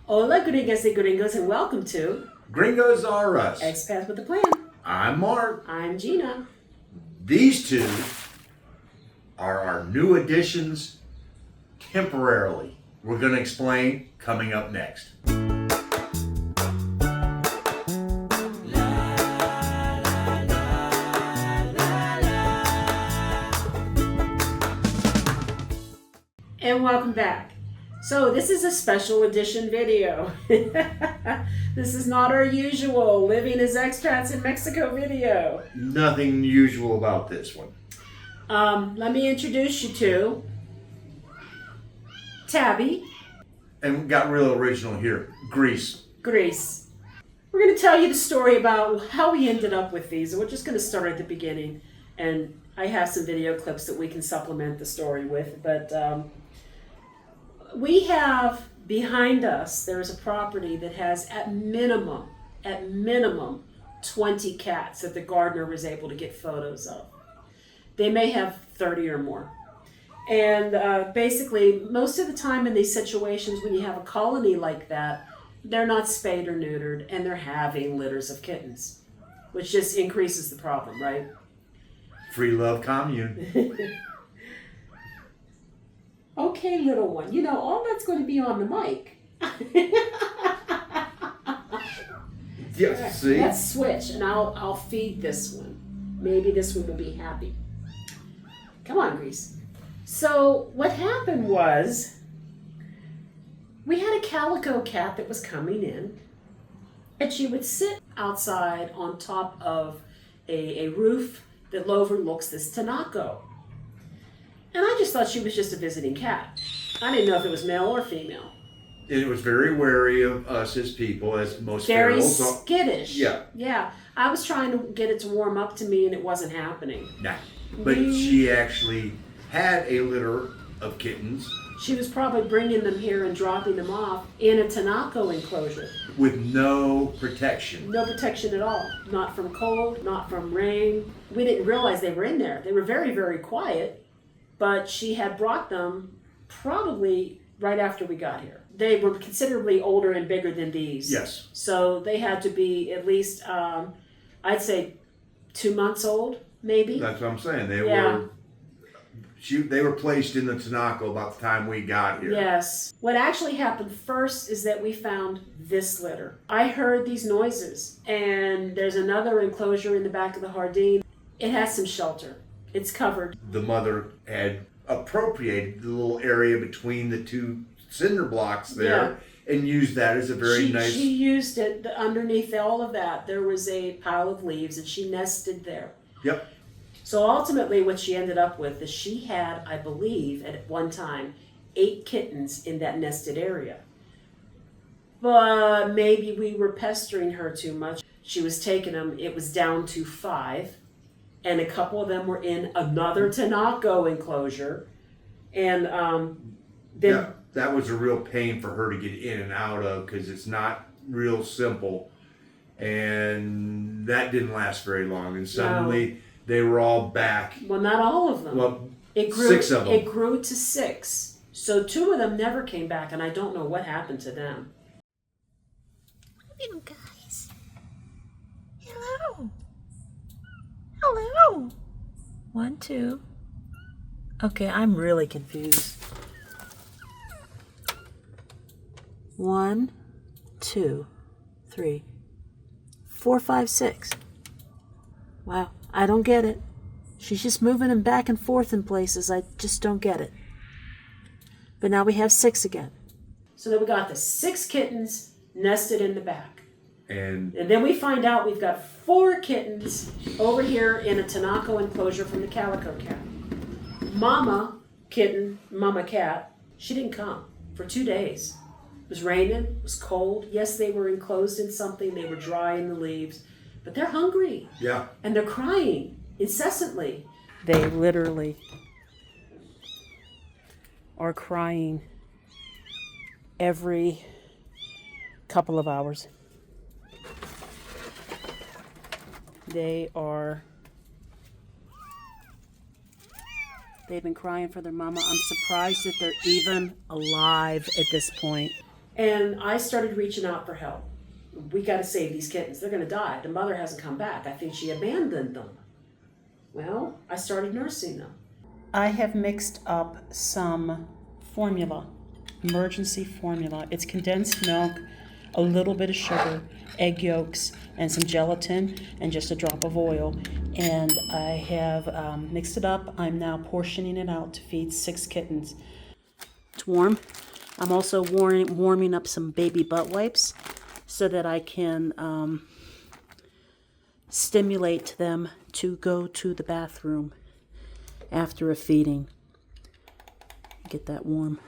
Hola, gringas y gringos, and welcome to Gringos Are Us. Expats with a Plan. I'm Mark. I'm Gina. These two are our new additions temporarily. We're going to explain coming up next. And welcome back. So this is a special edition video. This is not our usual living as expats in Mexico video. Nothing usual about this one. Let me introduce you to Tabby, And we got real original here. Grease. Grease. We're going to tell you the story about how we ended up with these. And we're just going to start at the beginning. And I have some video clips that we can supplement the story with. But we have behind us, there's a property that has at minimum 20 cats that the gardener was able to get photos of. They may have 30 or more. And basically, most of the time in these situations, when you have a colony like that, they're not spayed or neutered, and they're having litters of kittens, which just increases the problem, right? Free love commune. Okay, little one, you know, all that's going to be on the mic. Yeah, see? Let's switch, and I'll feed this one. Maybe this one will be happy. Come on, Grease. So what happened was, we had a calico cat that was coming in, and she would sit outside on top of a roof that overlooks this Tanaco. And I just thought she was just a visiting cat. I didn't know if it was male or female. And it was very wary of us as people, as most Very ferals. skittish. Yeah. Yeah. I was trying to get it to warm up to me, and it wasn't happening. Nah. But she actually had a litter of kittens She was probably bringing them here and dropping them off in a Tanaco enclosure. with no protection. No protection at all. Not from cold, not from rain. We didn't realize they were in there. They were very, very quiet, but she had brought them probably right after we got here. They were considerably older and bigger than these. Yes. So they had to be at least, I'd say, 2 months old, maybe. That's what I'm saying. They Yeah. were placed in the Tanaco about the time we got here. Yes. What actually happened first is that we found this litter. I heard these noises, and there's another enclosure in the back of the Jardine. It has some shelter. It's covered. The mother had appropriated the little area between the two cinder blocks there and used that as a very nice... She used it underneath all of that. There was a pile of leaves, and she nested there. Yep. So ultimately what she ended up with is she had, I believe, at one time, 8 kittens in that nested area. But maybe we were pestering her too much. She was taking them, it was down to 5. And a couple of them were in another Tanaco enclosure. And then... That was a real pain for her to get in and out of because it's not real simple. And that didn't last very long. And suddenly they were all back. Well, not all of them. Well, It grew, 6 of them. It grew to 6. So 2 of them never came back, and I don't know what happened to them. Hello, guys. Hello. Hello. 1, 2. Okay, I'm really confused. 1, 2, 3, 4, 5, 6. Wow, I don't get it. She's just moving them back and forth in places. I just don't get it. But now we have 6 again. So then we got the 6 kittens nested in the back. And then we find out we've got 4 kittens over here in a Tanaco enclosure from the calico cat. Mama kitten, mama cat, she didn't come for 2 days. It was raining, it was cold. Yes, they were enclosed in something. They were dry in the leaves. But they're hungry. yeah, And they're crying incessantly. They literally are crying every couple of hours. They've been crying for their mama. I'm surprised that they're even alive at this point. And I started reaching out for help. We got to save these kittens. They're going to die. The mother hasn't come back. I think she abandoned them. Well, I started nursing them. I have mixed up some formula, emergency formula. It's condensed milk, a little bit of sugar, egg yolks, and some gelatin, and just a drop of oil. And I have mixed it up. I'm now portioning it out to feed 6 kittens. It's warm. I'm also warming up some baby butt wipes so that I can stimulate them to go to the bathroom after a feeding. Get that warm.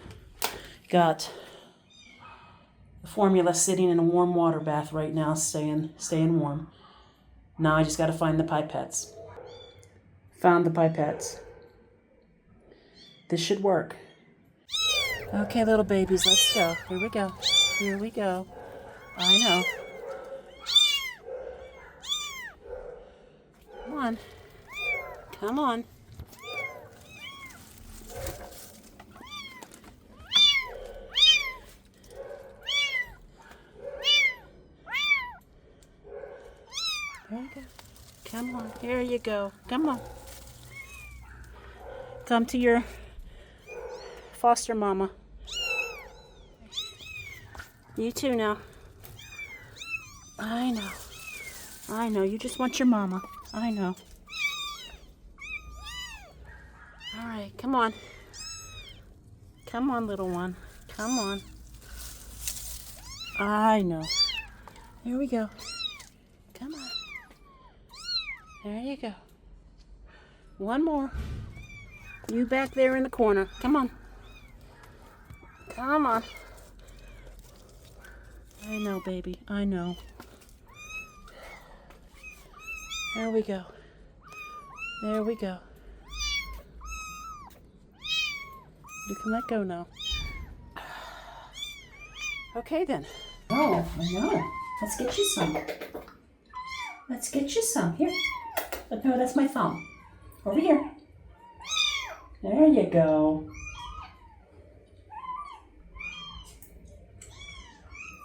Got the formula sitting in a warm water bath right now, staying warm. Now I just got to find the pipettes. Found the pipettes. This should work. Okay, little babies, let's go. Here we go. Here we go. I know. Come on. Come on. There you go. Come on. Here you go. Come on. Come to your foster mama. You too now. I know. I know. You just want your mama. I know. All right. Come on. Come on, little one. Come on. I know. Here we go. Come on. There you go. One more. You back there in the corner. Come on. Come on. I know, baby. I know. There we go. There we go. You can let go now. Okay, then. Oh, I know. Let's get you some. Let's get you some. Here. No, that's my thumb. Over here. There you go.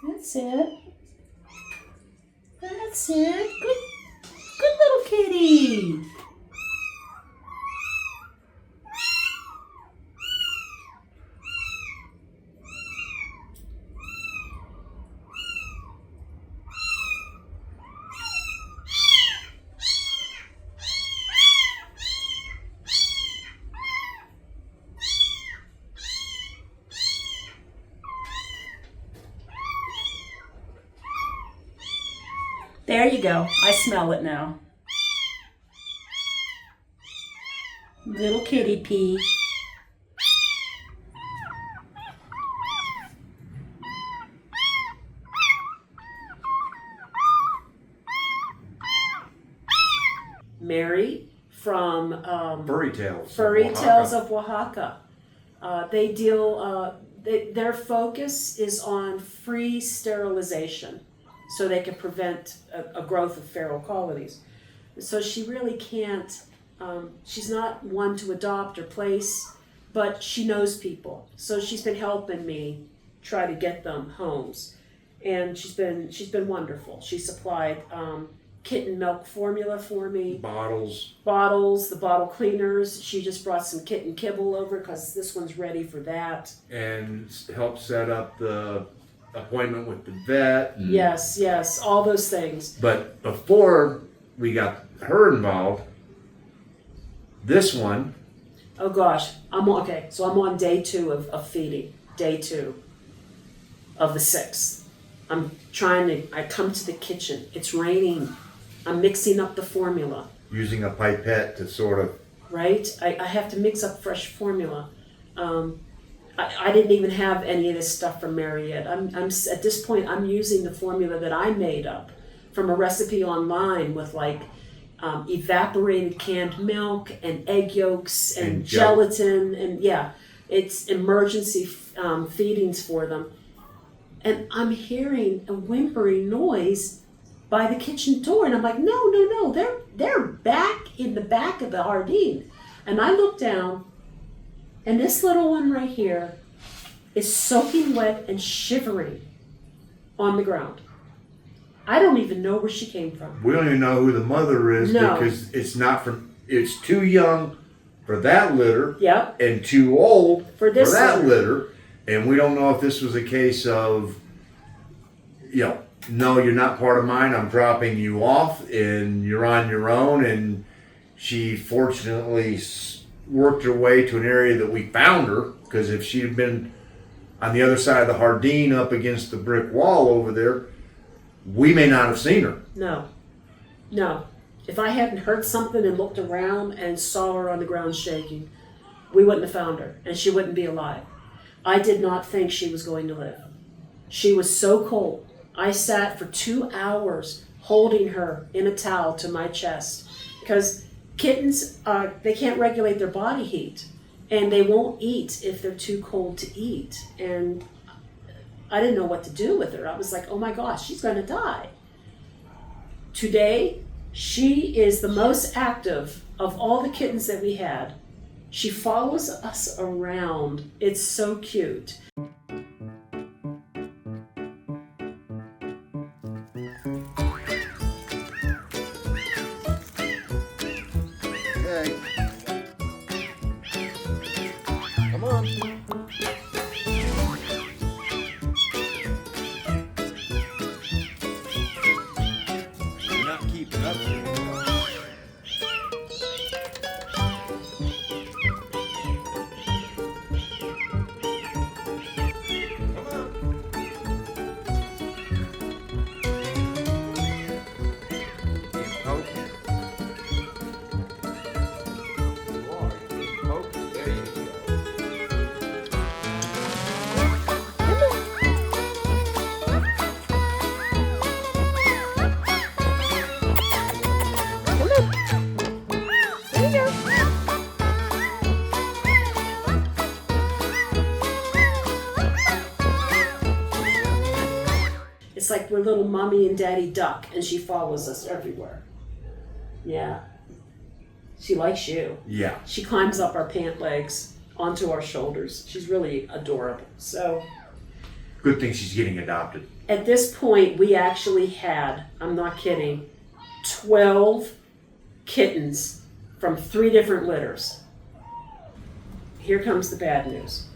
That's it. That's it. Good little kitty. There you go. I smell it now. Little kitty pee. Mary from Furry Tales. Furry Oaxaca. Tales of Oaxaca. They deal, their focus is on free sterilization so they can prevent a growth of feral colonies. So she really can't, she's not one to adopt or place, but she knows people. So she's been helping me try to get them homes. And she's been wonderful. She supplied kitten milk formula for me. Bottles. Bottles, the bottle cleaners. She just brought some kitten kibble over because this one's ready for that. And help set up the appointment with the vet. Yes, all those things. But before we got her involved, this one. Oh gosh, I'm on day 2 of feeding. Day 2 of the 6th. I come to the kitchen. It's raining. I'm mixing up the formula. Using a pipette to sort of. Right? I have to mix up fresh formula. I didn't even have any of this stuff from Mary yet. I'm at this point, I'm using the formula that I made up from a recipe online with like evaporated canned milk and egg yolks and gelatin. And yeah, it's emergency feedings for them. And I'm hearing a whimpering noise by the kitchen door. And I'm like, no, they're back in the back of the Hardin. And I look down, and this little one right here is soaking wet and shivering on the ground. I don't even know where she came from. We don't even know who the mother is No. because it's too young for that litter Yep, and too old for this that litter. litter. And we don't know if this was a case of, no, you're not part of mine. I'm dropping you off and you're on your own. And she fortunately worked her way to an area that we found her, because if she had been on the other side of the Hardin up against the brick wall over there, we may not have seen her. No. If I hadn't heard something and looked around and saw her on the ground shaking, we wouldn't have found her and she wouldn't be alive. I did not think she was going to live. She was so cold. I sat for 2 hours holding her in a towel to my chest because kittens, they can't regulate their body heat and they won't eat if they're too cold to eat. And I didn't know what to do with her. I was like, oh my gosh, she's going to die. Today, she is the most active of all the kittens that we had. She follows us around. It's so cute. Okay. Come on. You're not keeping up with it. Come on. Keep poking. There you go. It's like we're little mommy and daddy duck, and she follows us everywhere. Yeah. She likes you. Yeah. She climbs up our pant legs onto our shoulders. She's really adorable. So Good thing she's getting adopted. at this point, we actually had, I'm not kidding, 12 kittens from 3 different litters. Here comes the bad news.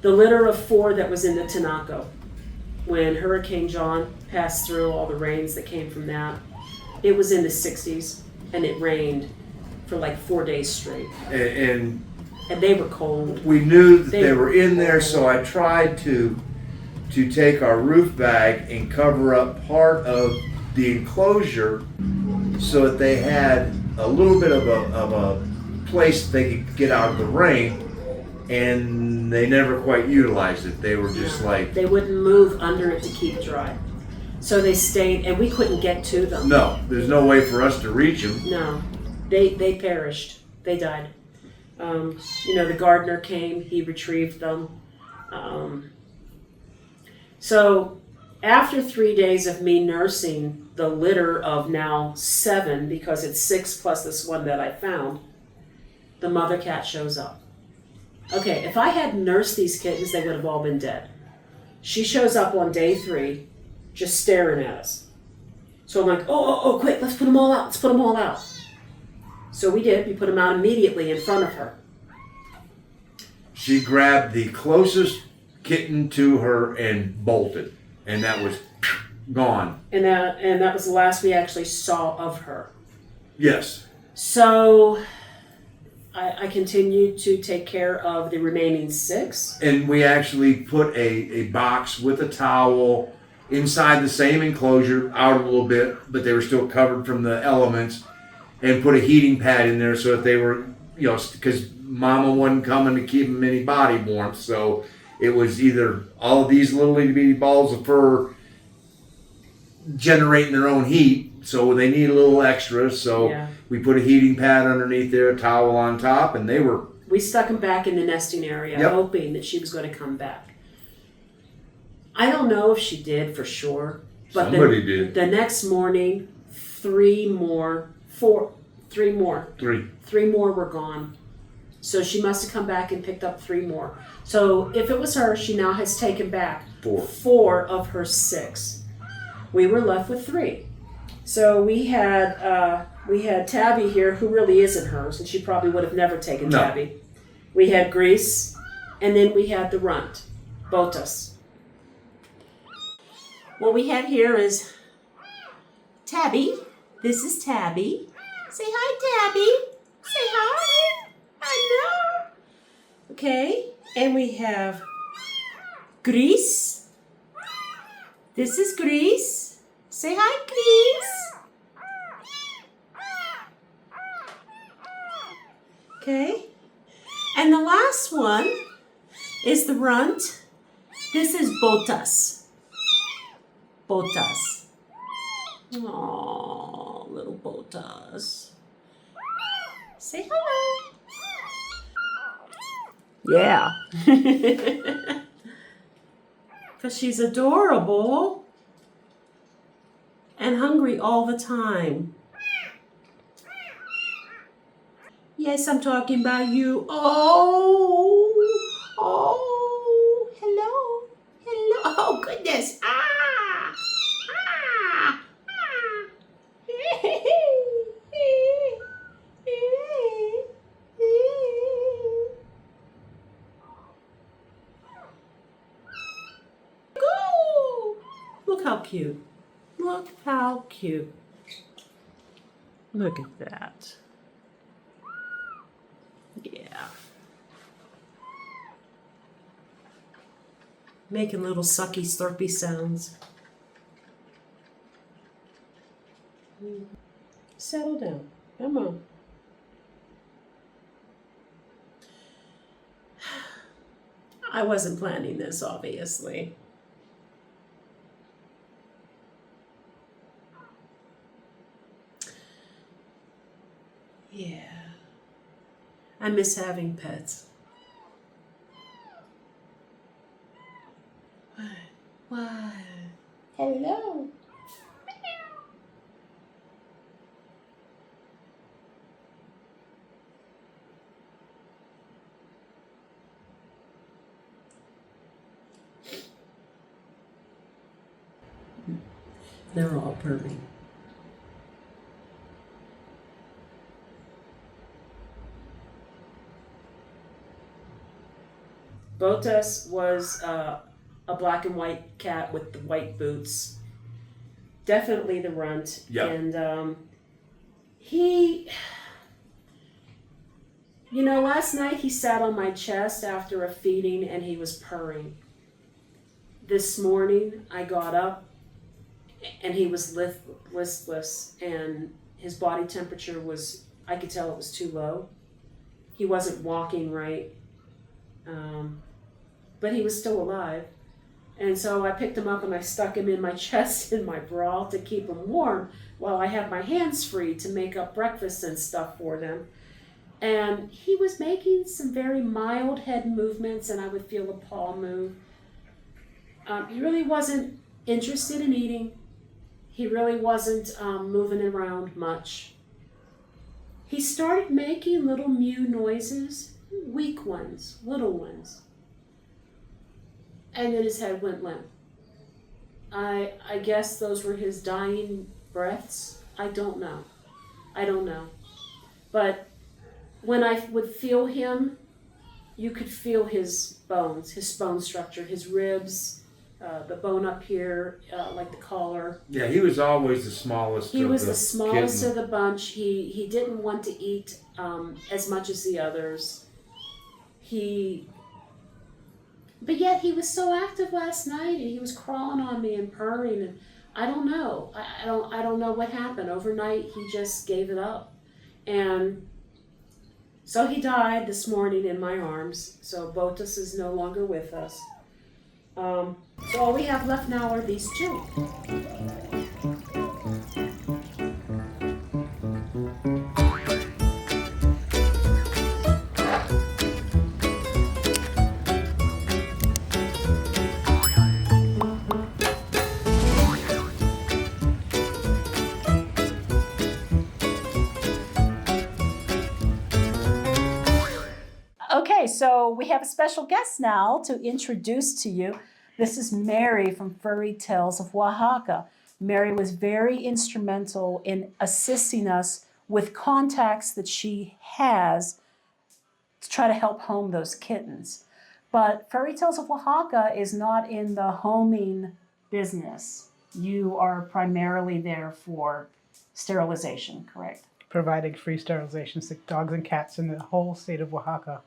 The litter of 4 that was in the Tinaco, when Hurricane John passed through, all the rains that came from that, it was in the 60s and it rained for like 4 days straight. And And they were cold. we knew that they were in there, so I tried to take our roof bag and cover up part of the enclosure so that they had a little bit of a place they could get out of the rain, and they never quite utilized it. They were just like, They wouldn't move under it to keep dry. So they stayed, and we couldn't get to them. no, there's no way for us to reach them. No, they perished. They died. The gardener came. He retrieved them. So after 3 days of me nursing the litter of now 7, because it's 6 plus this one that I found, the mother cat shows up. Okay, if I had nursed these kittens, they would have all been dead. She shows up on day 3, just staring at us. So I'm like, oh, quick, let's put them all out. Let's put them all out. So we did. We put them out immediately in front of her. She grabbed the closest kitten to her and bolted, and that was gone. And that was the last we actually saw of her. Yes. So I continued to take care of the remaining 6. And we actually put a box with a towel inside the same enclosure, out a little bit, but they were still covered from the elements, and put a heating pad in there so that they were, because mama wasn't coming to keep them any body warmth. So it was either all of these little itty bitty balls of fur generating their own heat, so they need a little extra. So Yeah. we put a heating pad underneath there, a towel on top, and they were. We stuck them back in the nesting area, Yep. hoping that she was going to come back. I don't know if she did for sure, but Somebody did. The next morning, 3 more were gone. So she must have come back and picked up 3 more. So if it was her, she now has taken back 4 of her 6. We were left with 3. So we had Tabby here, who really isn't hers, and she probably would have never taken No. Tabby. We had Grease, and then we had the runt, Botas. What we have here is Tabby. This is Tabby. Say hi, Tabby. Say hi. Hello. Okay, and we have Grease. This is Grease. Say hi, Grease. Okay, and the last one is the runt. This is Botas. Botas. Aww, little Botas. Say hello. Yeah. Because she's adorable and hungry all the time. Yes, I'm talking about you. Oh, hello. Oh, goodness. Look how cute. Look how cute. Look at that. Yeah. Making little sucky slurpy sounds. Settle down. Come on. I wasn't planning this, obviously. Yeah. I miss having pets. Why? Hello. They're all purring. Botas was a black and white cat with the white boots. Definitely the runt. Yeah. And he, last night he sat on my chest after a feeding and he was purring. This morning I got up and he was listless and his body temperature was, I could tell it was too low. He wasn't walking right. But he was still alive. And so I picked him up and I stuck him in my chest in my bra to keep him warm while I had my hands free to make up breakfast and stuff for them. And he was making some very mild head movements and I would feel a paw move. He really wasn't interested in eating. He really wasn't moving around much. He started making little mew noises, weak ones, little ones. And then his head went limp. I guess those were his dying breaths. I don't know. But when I would feel him, you could feel his bones, his bone structure, his ribs, the bone up here, like the collar. Yeah, he was always the smallest. He was the smallest kitten. of the bunch. He didn't want to eat as much as the others. But yet he was so active last night, and he was crawling on me and purring, and I don't know. I don't know what happened. Overnight, he just gave it up, and so he died this morning in my arms. So Botas is no longer with us. So all we have left now are these 2. so we have a special guest now to introduce to you. This is Mary from Furry Tales of Oaxaca. Mary was very instrumental in assisting us with contacts that she has to try to help home those kittens. But Furry Tales of Oaxaca is not in the homing business. You are primarily there for sterilization, correct? Providing free sterilizations to dogs and cats in the whole state of Oaxaca.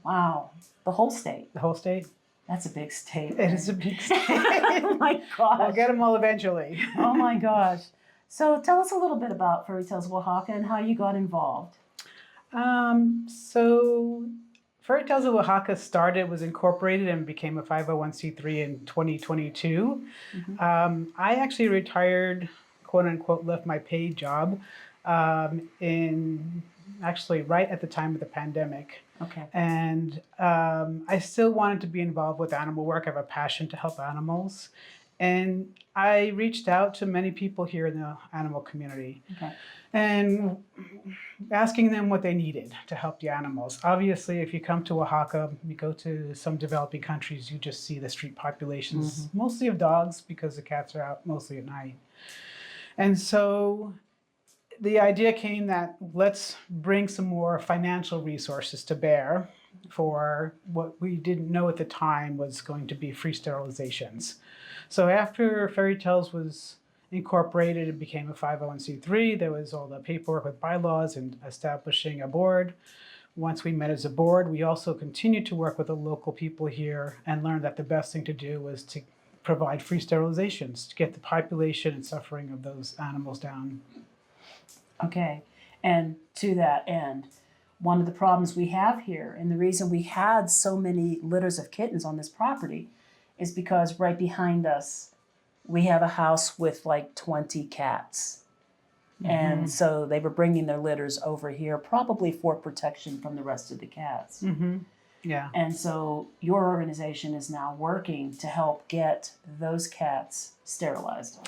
Wow, the whole state. The whole state? That's a big state. It is a big state. Oh my I'll gosh. get them all eventually. Oh my gosh. So tell us a little bit about Furry Tales of Oaxaca and how you got involved. So Furry Tales of Oaxaca was incorporated and became a 501c3 in 2022. I actually retired, quote unquote, left my paid job in actually right at the time of the pandemic. Okay. And I still wanted to be involved with animal work. I have a passion to help animals. And I reached out to many people here in the animal community Okay. and asking them what they needed to help the animals. Obviously, if you come to Oaxaca, you go to some developing countries, you just see the street populations, mostly of dogs because the cats are out mostly at night. And so the idea came that let's bring some more financial resources to bear for what we didn't know at the time was going to be free sterilizations. So after Fairy Tales was incorporated, it became a 501c3. There was all the paperwork with bylaws and establishing a board. Once we met as a board, we also continued to work with the local people here and learned that the best thing to do was to provide free sterilizations to get the population and suffering of those animals down. Okay. And to that end, one of the problems we have here, and the reason we had so many litters of kittens on this property, is because right behind us, we have a house with like 20 cats. And so they were bringing their litters over here, probably for protection from the rest of the cats. Yeah. And so your organization is now working to help get those cats sterilized.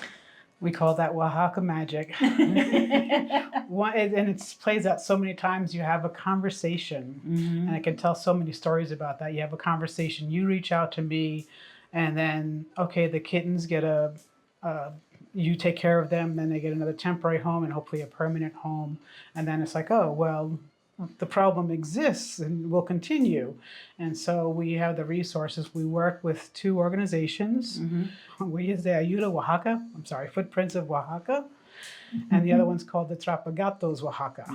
We call that Oaxaca magic. And it plays out so many times. You have a conversation, and I can tell so many stories about that. You have a conversation, you reach out to me, and then, okay, the kittens get you take care of them, then they get another temporary home and hopefully a permanent home. And then it's like, oh, well, the problem exists and will continue. And so we have the resources. We work with two organizations. We use the Footprints of Oaxaca, and the other one's called the Trapagatos Oaxaca.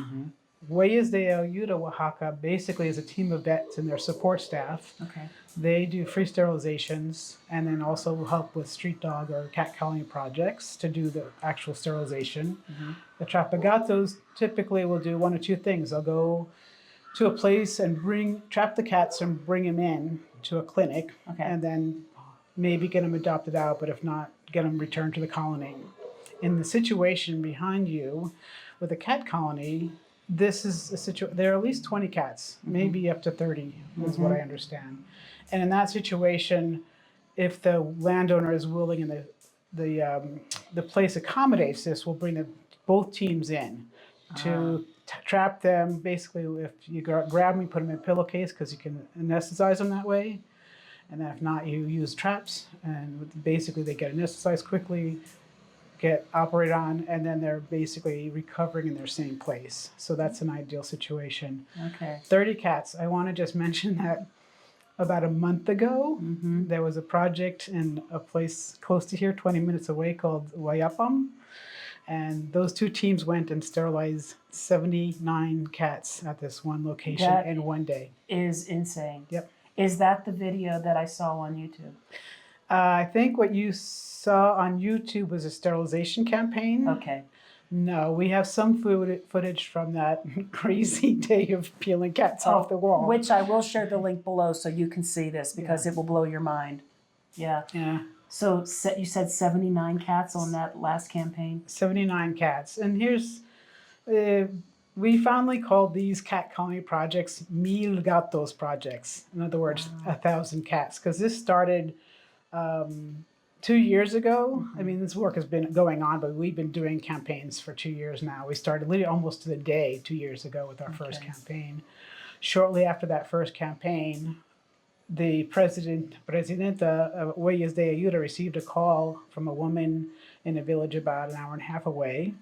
Huellas de Ayuda Oaxaca basically is a team of vets and their support staff. Okay. They do free sterilizations and then also help with street dog or cat colony projects to do the actual sterilization. The Trapagatos typically will do one or two things. They'll go to a place and trap the cats and bring them in to a clinic, Okay. and then maybe get them adopted out, but if not, get them returned to the colony. In the situation behind you with a cat colony, this is a situation, there are at least 20 cats, maybe up to 30 is what I understand. And in that situation, if the landowner is willing and the place accommodates this, we'll bring both teams in to trap them. Basically, if you grab them, you put them in a pillowcase because you can anesthetize them that way. And then if not, you use traps, and basically they get anesthetized quickly, get operated on, and then they're basically recovering in their same place. So that's an ideal situation. Okay. 30 cats. I want to just mention that about a month ago, there was a project in a place close to here, 20 minutes away, called Wayapam. And those two teams went and sterilized 79 cats at this one location That in one day. Is insane. Yep. Is that the video that I saw on YouTube? I think what you saw on YouTube was a sterilization campaign. Okay. No, we have some footage from that crazy day of peeling cats off the wall. Which I will share the link below so you can see this because it will blow your mind. Yeah. Yeah, So you said 79 cats on that last campaign? 79 cats. And here's, we fondly call these cat colony projects Mil Gatos projects. In other words, 1,000 cats. Because this started 2 years ago. I mean, this work has been going on, but we've been doing campaigns for 2 years now. We started literally almost to the day 2 years ago with our first campaign, shortly after that first campaign, the Presidenta of Huellas de Ayuda received a call from a woman in a village about an hour and a half away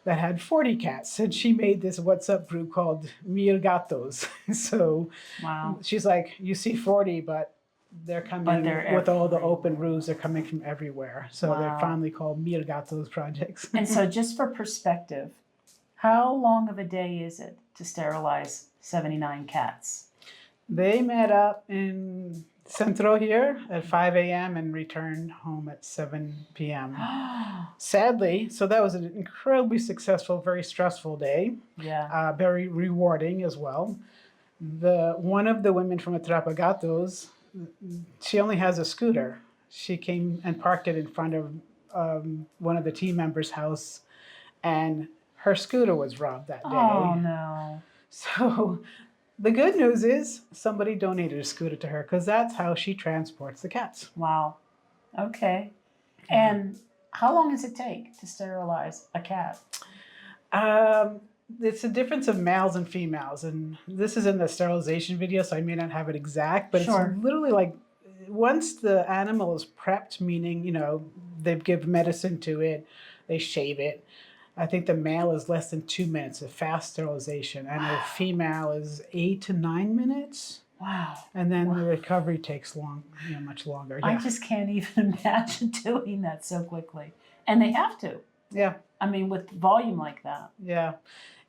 that had 40 cats. And she made this WhatsApp group called Mil Gatos. So Wow. she's like, you see 40, but they're coming But they're with all the everywhere. open roofs. They're coming from everywhere. So Wow. they're finally called Mil Gatos projects. And so, just for perspective, how long of a day is it to sterilize 79 cats? They met up in Centro here at 5 a.m. and returned home at 7 p.m. Sadly, so that was an incredibly successful, very stressful day, Yeah. very rewarding as well. One of the women from Atrapagatos, she only has a scooter. She came and parked it in front of one of the team members' house, and her scooter was robbed that day. Oh no. So the good news is somebody donated a scooter to her because that's how she transports the cats. Wow. Okay. And how long does it take to sterilize a cat? It's a difference of males and females, and this is in the sterilization video, so I may not have it exact, but Sure. it's literally like once the animal is prepped, meaning, they give medicine to it, they shave it. I think the male is less than 2 minutes of fast sterilization, and the female is 8 to 9 minutes. Wow. And then the recovery takes much longer. I Yeah. just can't even imagine doing that so quickly. And they have to. Yeah. I mean, with volume like that. Yeah.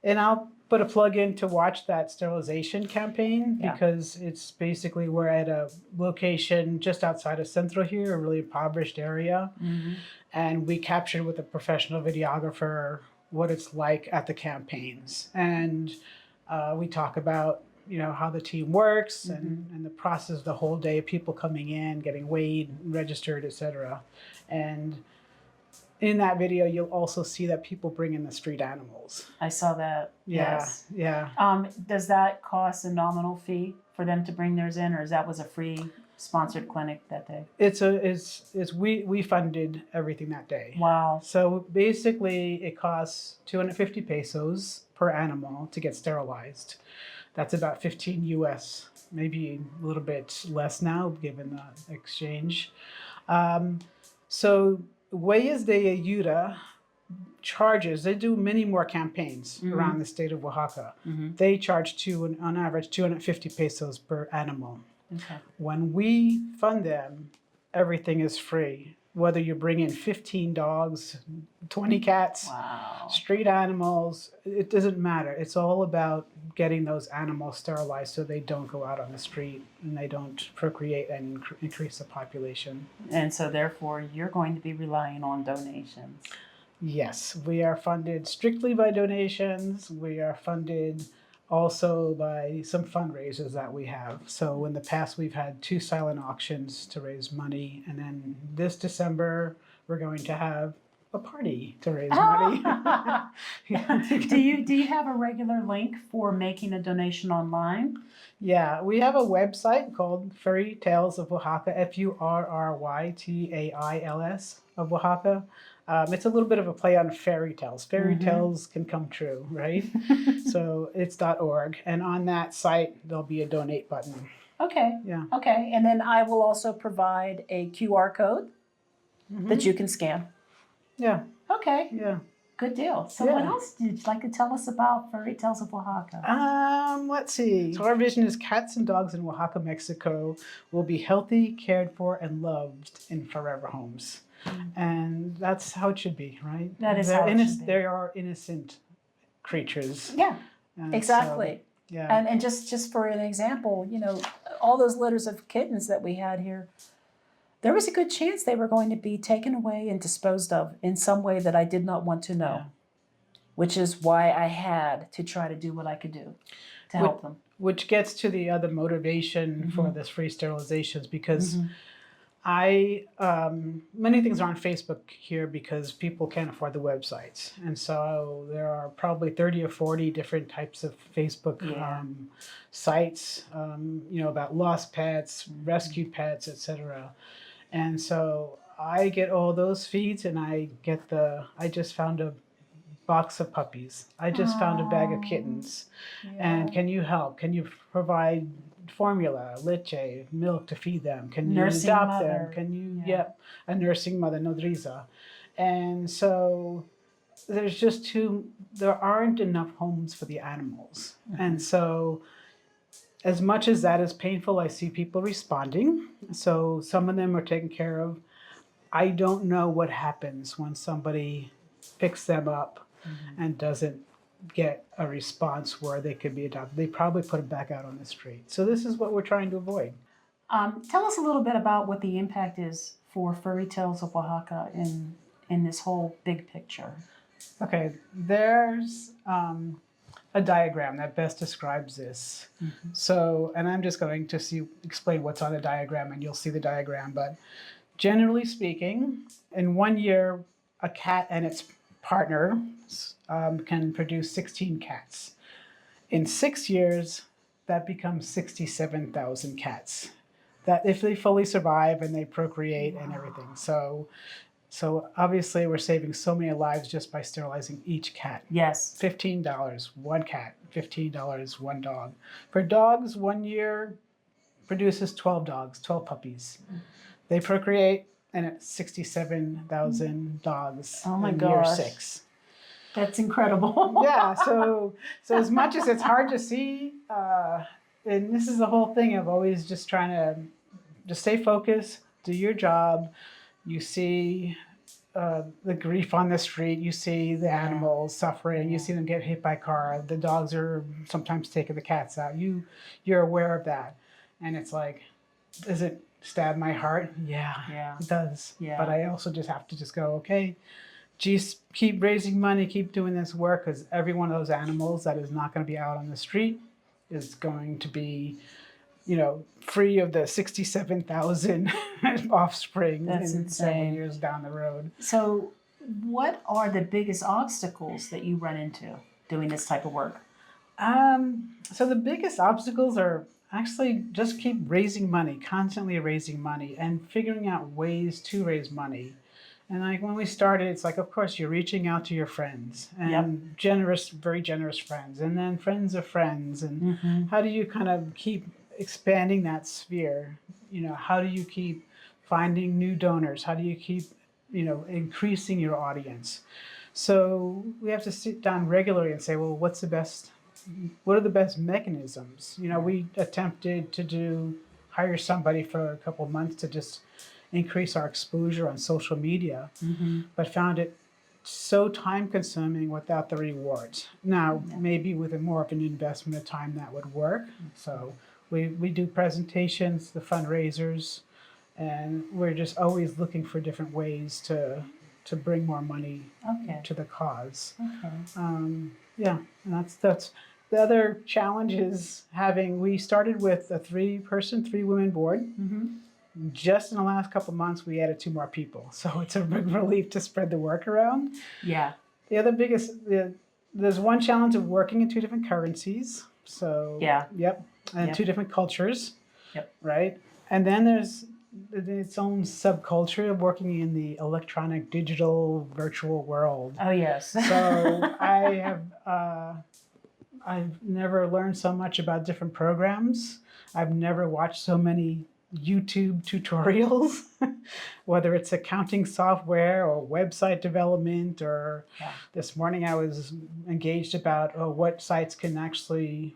And I'll put a plug in to watch that sterilization campaign Yeah. because it's basically we're at a location just outside of Centro here, a really impoverished area. Mm-hmm. And we captured with a professional videographer what it's like at the campaigns. And we talk about, how the team works and the process of the whole day of people coming in, getting weighed, registered, etc. And in that video, you'll also see that people bring in the street animals. I saw that. Yeah, Yes. yeah. Does that cost a nominal fee for them to bring theirs in, or was a free sponsored clinic that day? We funded everything that day. Wow. So basically, it costs 250 pesos per animal to get sterilized. That's about 15 US, maybe a little bit less now given the exchange. So Huellas de Ayuda charges, they do many more campaigns around the state of Oaxaca. They charge on average 250 pesos per animal. Okay. When we fund them, everything is free. Whether you bring in 15 dogs, 20 cats, Wow. street animals, it doesn't matter. It's all about getting those animals sterilized so they don't go out on the street and they don't procreate and increase the population. And so therefore you're going to be relying on donations. Yes, we are funded strictly by donations. We are funded also by some fundraisers that we have. So in the past, we've had 2 silent auctions to raise money. And then this December, we're going to have a party to raise money. do you have a regular link for making a donation online? Yeah, we have a website called Furry Tales of Oaxaca, FURRYTAILS of Oaxaca. It's a little bit of a play on fairy tales. Fairy tales can come true, right? So it's .org. And on that site, there'll be a donate button. Okay. Yeah. Okay. And then I will also provide a QR code that you can scan. Yeah, Okay. yeah. Good deal. So what Yeah. else did you like to tell us about Furry Tales of Oaxaca? Let's see. So our vision is cats and dogs in Oaxaca, Mexico will be healthy, cared for, and loved in forever homes. And that's how it should be, right? That is how it should be. They are innocent creatures. Yeah, And exactly. so, yeah. And just for an example, all those litters of kittens that we had here, there was a good chance they were going to be taken away and disposed of in some way that I did not want to know, Yeah. which is why I had to try to do what I could do to help them. Which gets to the other motivation for this free sterilizations because many things are on Facebook here because people can't afford the websites. And so there are probably 30 or 40 different types of Facebook Yeah. sites, about lost pets, rescued pets, etc. And so I get all those feeds and I just found a box of puppies. I just found a bag of kittens. And can you help? Can you provide formula, leche, milk to feed them? Can you Nursing adopt mother. them? Can you, Yeah. yep, a nursing mother, nodriza. And so there's just there aren't enough homes for the animals. And so as much as that is painful, I see people responding. So some of them are taken care of. I don't know what happens when somebody picks them up and doesn't get a response where they could be adopted. They probably put them back out on the street. So this is what we're trying to avoid. Tell us a little bit about what the impact is for Furry Tales of Oaxaca in this whole big picture. Okay, there's a diagram that best describes this. So, and I'm just going to explain what's on the diagram, and you'll see the diagram. But generally speaking, in 1 year, a cat and its partner can produce 16 cats. In 6 years, that becomes 67,000 cats. That if they fully survive and they procreate and everything. So obviously we're saving so many lives just by sterilizing each cat. Yes. $15, one cat. $15, one dog. For dogs, 1 year produces 12 dogs, 12 puppies. They procreate, and it's 67,000 dogs Oh my in year gosh. 6. That's incredible. Yeah, so as much as it's hard to see, and this is the whole thing of always just trying to just stay focused, do your job. You see the grief on the street. You see the animals suffering. You see them get hit by a car. The dogs are sometimes taking the cats out. You're aware of that, and it's like, does it stab my heart? Yeah, it does. Yeah. But I also just have to just go, okay, geez, keep raising money, keep doing this work, because every one of those animals that is not going to be out on the street is going to be, free of the 67,000 offspring That's in several insane. years down the road. So, what are the biggest obstacles that you run into doing this type of work? So the biggest obstacles are actually just keep raising money, constantly raising money, and figuring out ways to raise money. And like when we started, it's like, of course, you're reaching out to your friends and very generous friends, and then friends of friends. And how do you kind of keep expanding that sphere? How do you keep finding new donors? How do you keep, increasing your audience? So we have to sit down regularly and say, well, what are the best mechanisms? We attempted to hire somebody for a couple of months to just increase our exposure on social media, but found it so time consuming without the rewards. Now, maybe with more of an investment of time that would work. So we do presentations, the fundraisers, and we're just always looking for different ways to bring more money to the cause. And that's the other challenge is we started with a 3-women board. Just in the last couple of months, we added 2 more people. So it's a big relief to spread the work around. Yeah. The other there's one challenge of working in 2 different currencies. So, and 2 different cultures. Right? And then there's its own subculture of working in the electronic, digital, virtual world. Oh, yes. So I've never learned so much about different programs. I've never watched so many YouTube tutorials, whether it's accounting software or website development, or this morning I was engaged about what sites can actually,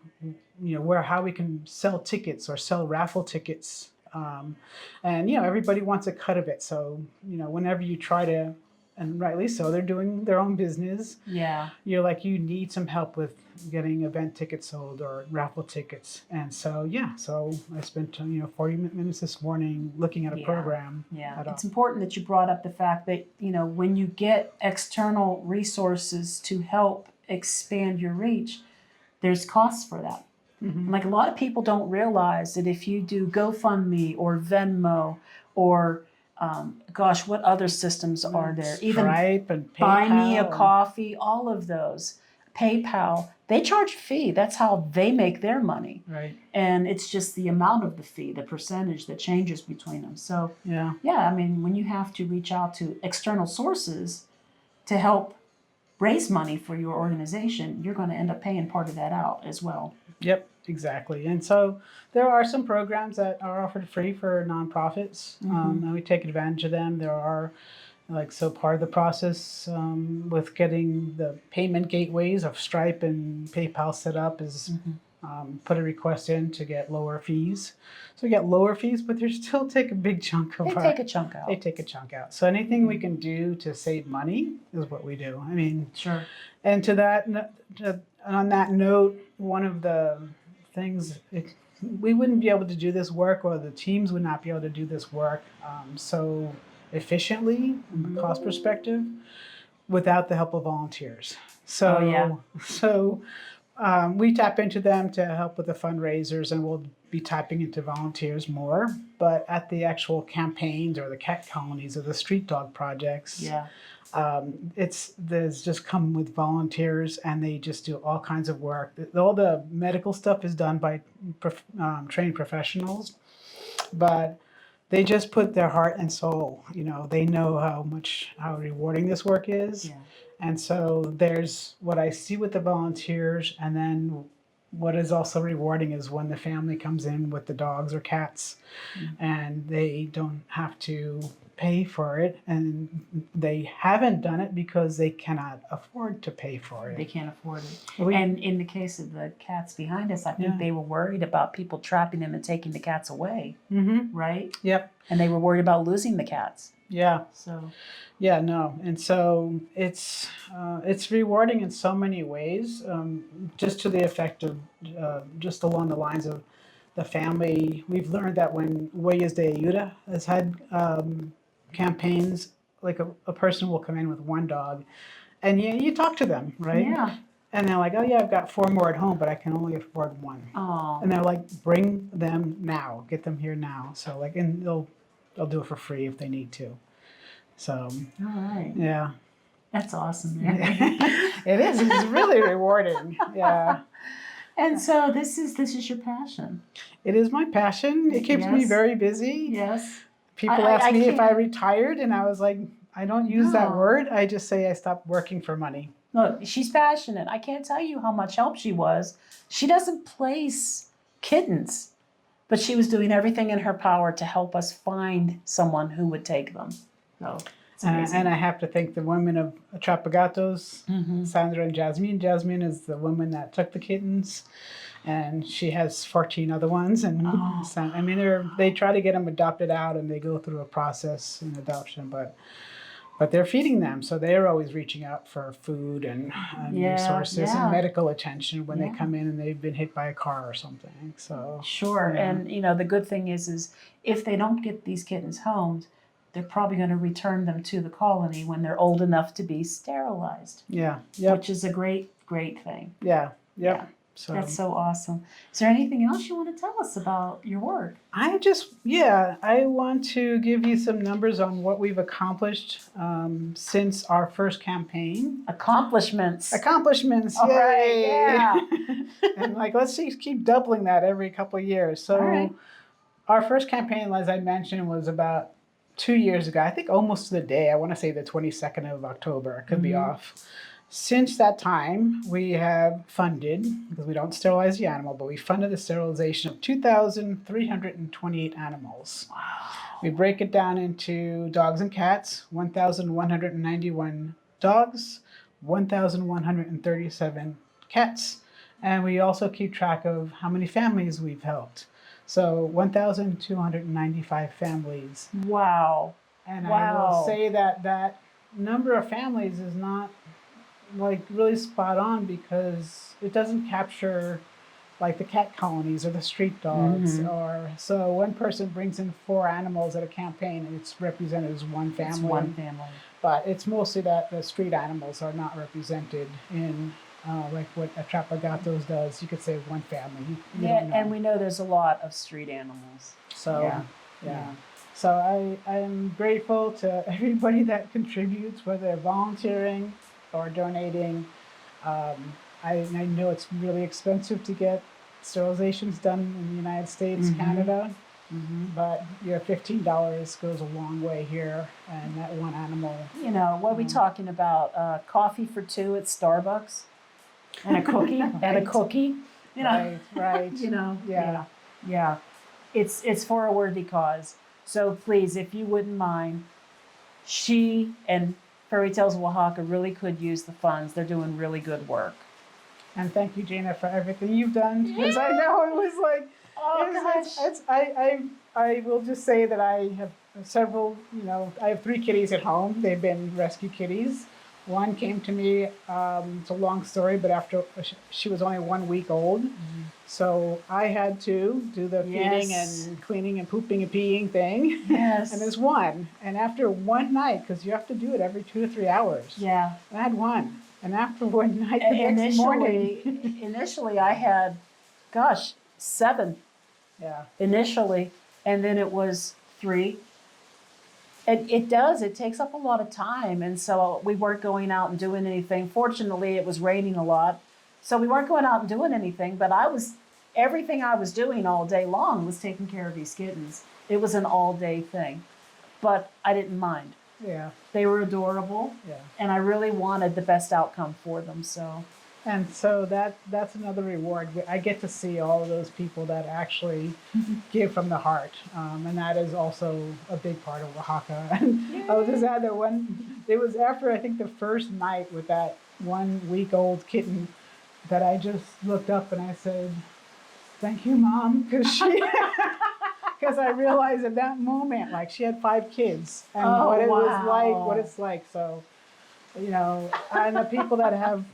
how we can sell tickets or sell raffle tickets. And everybody wants a cut of it. So, whenever you try to, and rightly so, they're doing their own business. Yeah. You're like, you need some help with getting event tickets sold or raffle tickets. And so, so I spent, 40 minutes this morning looking at a program. Yeah. It's important that you brought up the fact that, when you get external resources to help expand your reach, there's costs for that. Like a lot of people don't realize that if you do GoFundMe or Venmo or what other systems are there? Even Stripe and PayPal. Buy Me a Coffee, all of those. PayPal, they charge a fee. That's how they make their money. Right. And it's just the amount of the fee, the percentage that changes between them. So, when you have to reach out to external sources to help raise money for your organization, you're going to end up paying part of that out as well. Yep, exactly. And so there are some programs that are offered free for nonprofits, and we take advantage of them. There are, like, so part of the process with getting the payment gateways of Stripe and PayPal set up is put a request in to get lower fees. So we get lower fees, but they still take a big chunk of They our. take a chunk out. They take a chunk out. So anything we can do to save money is what we do. I mean, Sure. and to that, on that note, one of the things we wouldn't be able to do this work, or the teams would not be able to do this work so efficiently from a cost perspective, without the help of volunteers. So, Oh, yeah. so we tap into them to help with the fundraisers, and we'll be tapping into volunteers more. But at the actual campaigns or the cat colonies or the street dog projects, Yeah. there's just come with volunteers, and they just do all kinds of work. All the medical stuff is done by trained professionals, but they just put their heart and soul. You know, they know how rewarding this work is. Yeah. And so there's what I see with the volunteers, and then what is also rewarding is when the family comes in with the dogs or cats, and they don't have to pay for it, and they haven't done it because they cannot afford to pay for They it. can't afford it. We- And in the case of the cats behind us, I think Yeah. they were worried about people trapping them and taking the cats away, Mm-hmm. right? Yep. And they were worried about losing the cats. Yeah. So, Yeah, no, and so it's rewarding in so many ways. Just to the effect of just along the lines of the family. We've learned that when Huellas de Ayuda has had campaigns, like a person will come in with one dog, and you talk to them, right? yeah. And they're like, oh yeah, I've got 4 more at home, but I can only afford one. Oh, And they're like, bring them now, get them here now. So like, and they'll do it for free if they need to. So all right. yeah. That's awesome, man. It is. It's really rewarding. Yeah. And so this is your passion. It is my passion. It keeps me Yes. very busy. Yes. People I- ask I me if I can't- retired, and I was like, I don't use that No. word. I just say I stopped working for money. Look, she's passionate. I can't tell you how much help she was. She doesn't place kittens, but she was doing everything in her power to help us find someone who would take them. So it's amazing. And I have to thank the women of Atrapagatos, Mhm. Sandra and Jasmine. Jasmine is the woman that took the kittens, and she has 14 other ones. And Oh. I mean, they try to get them adopted out, and they go through a process in adoption, but they're feeding them, so they're always reaching out for food and Yeah, resources yeah. and medical attention when they Yeah. come in and they've been hit by a car or something. So Sure. Yeah. And you know, the good thing is if they don't get these kittens homed, they're probably going to return them to the colony when they're old enough to be sterilized, yeah, yep, which is a great thing. yeah, yep. Yeah. So That's so awesome. Is there anything else you want to tell us about your work? I want to give you some numbers on what we've accomplished since our first campaign. Accomplishments. Accomplishments, All right, yay! yeah. And like, let's keep doubling that every couple of years. So All right. our first campaign, as I mentioned, was about 2 years ago. I think almost to the day. I want to say the 22nd of October. I could be off. Since that time, we have funded, because we don't sterilize the animal, but we funded the sterilization of 2,328 animals. Wow. We break it down into dogs and cats, 1,191 dogs, 1,137 cats, and we also keep track of how many families we've helped. So 1,295 families. Wow. And I Wow. will say that number of families is not like really spot on, because it doesn't capture like the cat colonies or the street dogs, or so one person brings in 4 animals at a campaign and it's represented as one family. It's one family. But it's mostly that the street animals are not represented in like what Atrapagatos does. You could say one family. You Yeah, don't know. and we know there's a lot of street animals. So Yeah. yeah. So I am grateful to everybody that contributes, whether they're volunteering or donating. I know it's really expensive to get sterilizations done in the United States, Canada. But your $15 goes a long way here, and that one animal. You know, what are we talking about? Coffee for two at Starbucks? And a cookie? And a Right. cookie? You know? Right. You know? Yeah. Yeah. It's for a worthy cause. So please, if you wouldn't mind, she and Fairy Tales of Oaxaca really could use the funds. They're doing really good work. And thank you, Gina, for everything you've done. Because I know it was like, I will just say that I have several, I have 3 kitties at home. They've been rescue kitties. One came to me, it's a long story, but after she was only 1 week old. So I had to do the feeding Yes. and cleaning and pooping and peeing thing. Yes. And there's one. And after one night, because you have to do it every 2 to 3 hours, Yeah. I had one. And after one night, the next morning. Initially, I had, 7 Yeah. initially, and then it was 3. It takes up a lot of time, and so we weren't going out and doing anything. Fortunately, it was raining a lot, so we weren't going out and doing anything, but everything I was doing all day long was taking care of these kittens. It was an all-day thing, but I didn't mind. Yeah. They were adorable, Yeah. and I really wanted the best outcome for them, so. And so that's another reward. I get to see all of those people that actually give from the heart, and that is also a big part of Oaxaca. And I was just at that it was after I think the first night with that 1 week old kitten that I just looked up and I said, "Thank you, Mom," because I realized at that moment, like she had 5 kids and Oh, what it was wow. like, what it's like. So. And the people that have,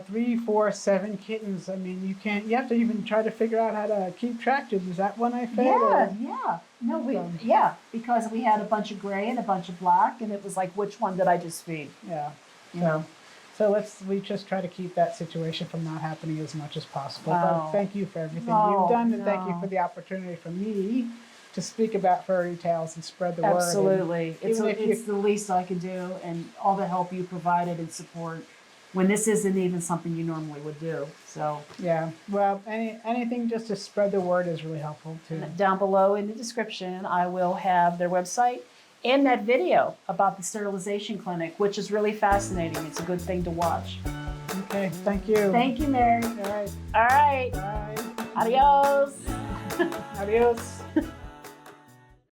3, 4, 7 kittens, I mean, you have to even try to figure out how to keep track of, is that one I fed? Yeah. No, because we had a bunch of gray and a bunch of black, and it was like, which one did I just feed? Yeah. You know? So we just try to keep that situation from not happening as much as possible. Oh. But thank you for everything No, you've done, and thank you no. for the opportunity for me to speak about fairy tales and spread the word. Absolutely. even if you- It's the least I could do, and all the help you provided and support when this isn't even something you normally would do. So Yeah. Well, anything just to spread the word is really helpful too. down below in the description, I will have their website and that video about the sterilization clinic, which is really fascinating. It's a good thing to watch. Okay. Thank you. Thank you, Mary. All right. All right. Bye. Adios. Adios.